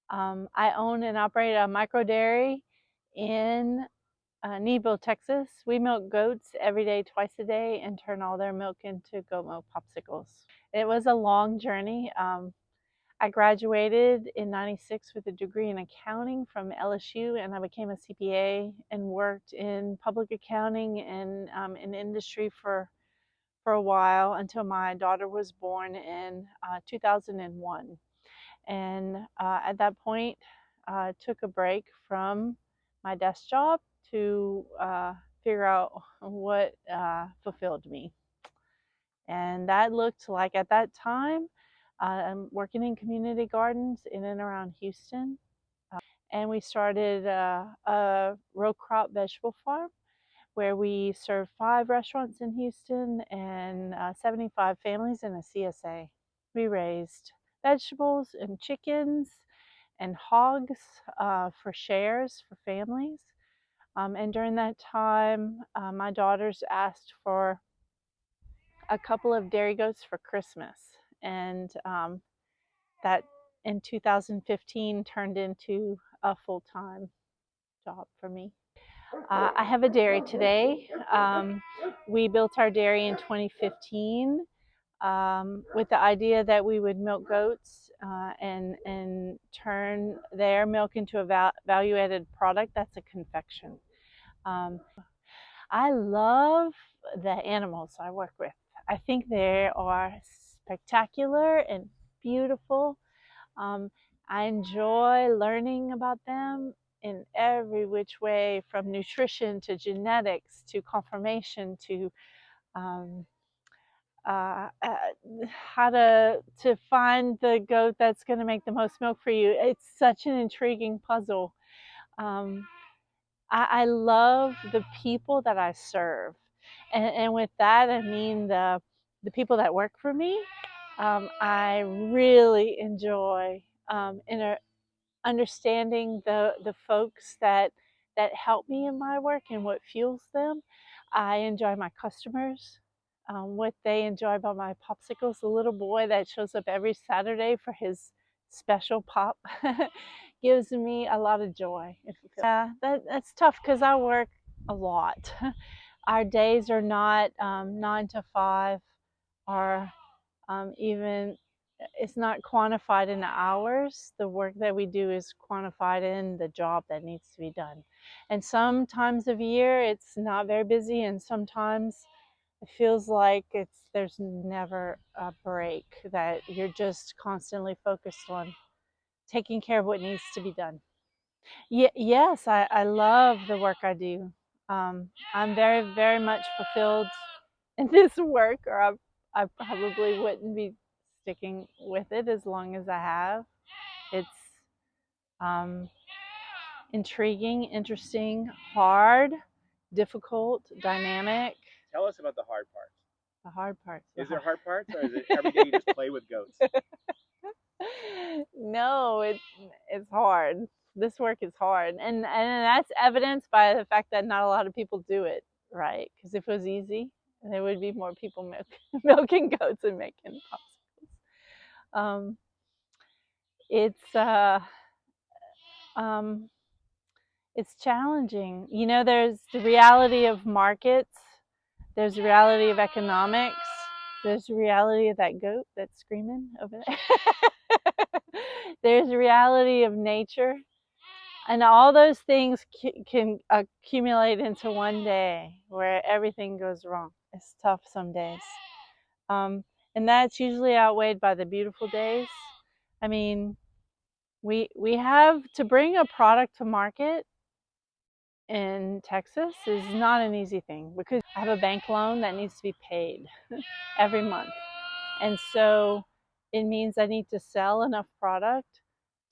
I own and operate a micro dairy in Neville, Texas. We milk goats every day, twice a day, and turn all their milk into goat milk popsicles. It was a long journey. I graduated in '96 with a degree in accounting from LSU, and I became a CPA and worked in public accounting and in industry for a while until my daughter was born in 2001. And at that point, I took a break from my desk job to figure out what fulfilled me. And that looked like, at that time, I'm working in community gardens in and around Houston. And we started a row crop vegetable farm where we serve 5 restaurants in Houston and 75 families in a CSA. We raised vegetables and chickens and hogs for shares for families. And during that time, my daughters asked for a couple of dairy goats for Christmas. And that in 2015 turned into a full-time job for me. I have a dairy today. We built our dairy in 2015 with the idea that we would milk goats and turn their milk into a value-added product. That's a confection. Um, I love the animals I work with. I think they are spectacular and beautiful. Um, I enjoy learning about them in every which way, from nutrition to genetics to conformation to um, how to find the goat that's going to make the most milk for you. It's such an intriguing puzzle. Um, I love the people that I serve, and with that I mean the people that work for me. I really enjoy understanding the folks that help me in my work and what fuels them. I enjoy my customers, what they enjoy about my popsicles. The little boy that shows up every Saturday for his special pop gives me a lot of joy. That's tough because I work a lot. Our days are not 9 to 5, or even it's not quantified in hours. The work that we do is quantified in the job that needs to be done. And some times of year it's not very busy, and sometimes it feels like there's never a break, that you're just constantly focused on taking care of what needs to be done. Yes, I love the work I do. I'm very, very much fulfilled in this work, or I probably wouldn't be sticking with it as long as I have. It's um, intriguing, interesting, hard, difficult, dynamic. Tell us about the hard parts. The hard parts. Is there hard parts, or is it every day you just play with goats? No, it's hard. This work is hard, and that's evidenced by the fact that not a lot of people do it, right? Because if it was easy, there would be more people milking goats and making popsicles. It's um, it's challenging. You know, there's the reality of markets, there's the reality of economics, there's the reality of that goat that's screaming over there. There's the reality of nature. And all those things can accumulate into one day where everything goes wrong. It's tough some days. And that's usually outweighed by the beautiful days. I mean, we have to bring a product to market in Texas is not an easy thing, because I have a bank loan that needs to be paid every month. And so it means I need to sell enough product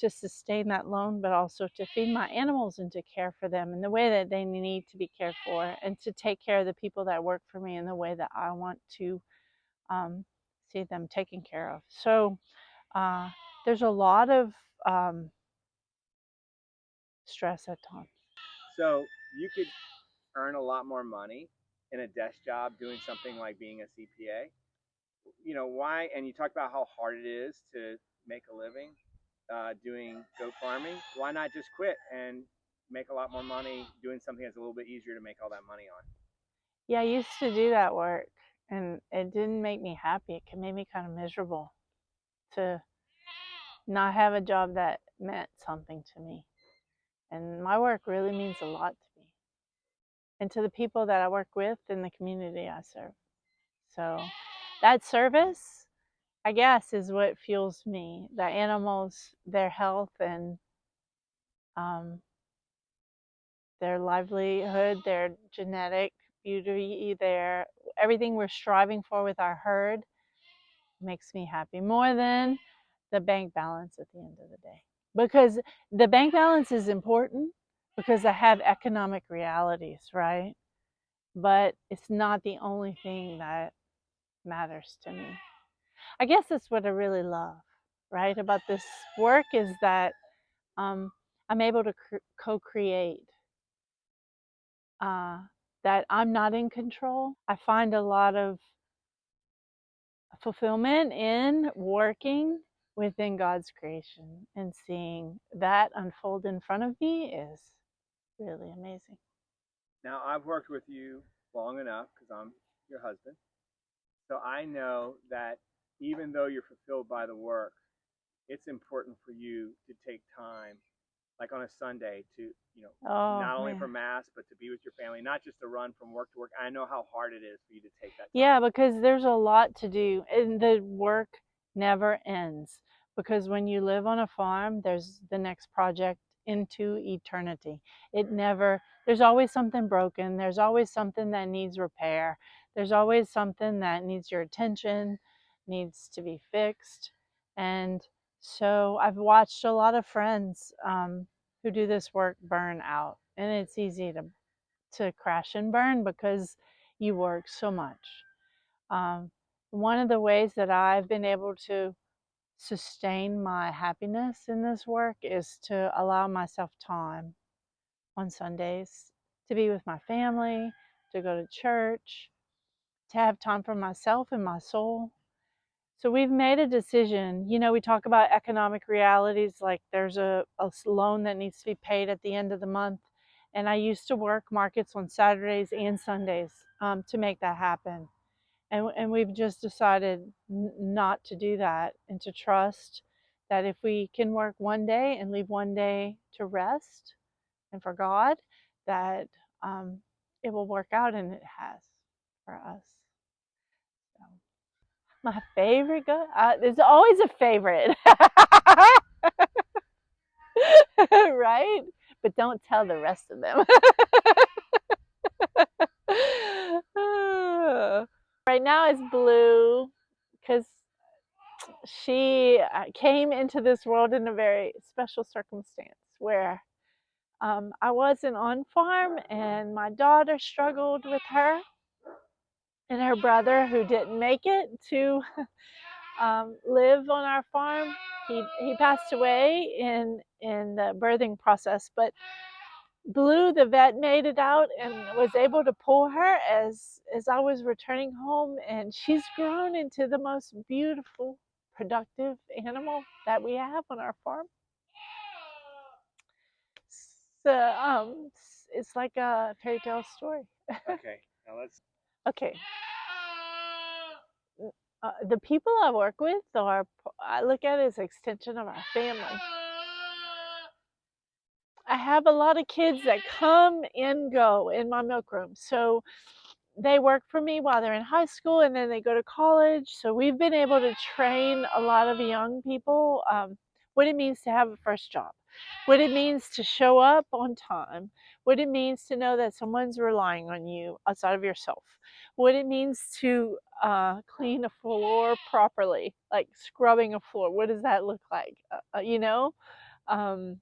to sustain that loan, but also to feed my animals and to care for them in the way that they need to be cared for, and to take care of the people that work for me in the way that I want to see them taken care of. So there's a lot of stress at times. So you could earn a lot more money in a desk job doing something like being a CPA. You know why? And you talk about how hard it is to make a living. doing goat farming, why not just quit and make a lot more money doing something that's a little bit easier to make all that money on? Yeah, I used to do that work, and it didn't make me happy. It made me kind of miserable to not have a job that meant something to me. And my work really means a lot to me and to the people that I work with in the community I serve. So that service, I guess, is what fuels me. The animals, their health, and um, their livelihood, their genetic beauty, their everything we're striving for with our herd makes me happy more than the bank balance at the end of the day. Because the bank balance is important because I have economic realities, right? But it's not the only thing that matters to me. I guess that's what I really love, right, about this work is that I'm able to co-create, uh, that I'm not in control. I find a lot of fulfillment in working within God's creation and seeing that unfold in front of me is really amazing. Now, I've worked with you long enough because I'm your husband. So I know that even though you're fulfilled by the work, it's important for you to take time, like on a Sunday, to, Oh, not only for man. mass, but to be with your family, not just to run from work to work. I know how hard it is for you to take that Yeah, time. because there's a lot to do and the work never ends. Because when you live on a farm, there's the next project into eternity. It never, there's always something broken. There's always something that needs repair. There's always something that needs your attention, needs to be fixed. And so I've watched a lot of friends who do this work burn out. And it's easy to crash and burn because you work so much. One of the ways that I've been able to sustain my happiness in this work is to allow myself time on Sundays to be with my family, to go to church, to have time for myself and my soul. So we've made a decision. You know, we talk about economic realities like there's a loan that needs to be paid at the end of the month. And I used to work markets on Saturdays and Sundays to make that happen. And we've just decided not to do that and to trust that if we can work one day and leave one day to rest and for God, that it will work out, and it has for us. So, my favorite there's always a favorite, right? But don't tell the rest of them. Right now is Blue because she came into this world in a very special circumstance where I wasn't on farm and my daughter struggled with her and her brother who didn't make it to live on our farm. He passed away in the birthing process, but Blue, the vet, made it out and was able to pull her as I was returning home, and she's grown into the most beautiful, productive animal that we have on our farm. So it's like a fairy tale story. Okay, now let's. Okay, the people I work with are, I look at it as an extension of our family. I have a lot of kids that come and go in my milk room. So they work for me while they're in high school and then they go to college. So we've been able to train a lot of young people what it means to have a first job, what it means to show up on time, what it means to know that someone's relying on you outside of yourself, what it means to clean a floor properly, like scrubbing a floor. What does that look like? Um,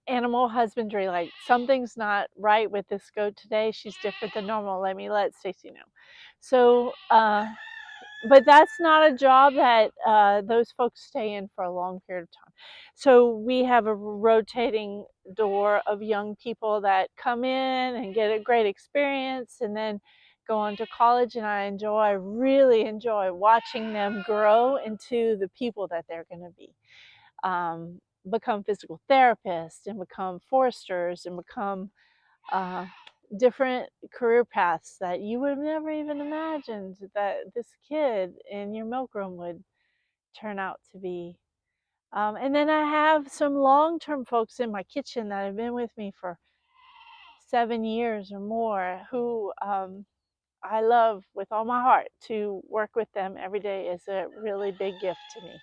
animal husbandry, like something's not right with this goat today, she's different than normal, let Stacey know. So but that's not a job that those folks stay in for a long period of time. So we have a rotating door of young people that come in and get a great experience and then go on to college, and I really enjoy watching them grow into the people that they're going to be. become physical therapists and become foresters and become uh, different career paths that you would have never even imagined that this kid in your milk room would turn out to be. And then I have some long term folks in my kitchen that have been with me for 7 years or more who I love with all my heart. To work with them every day is a really big gift to me.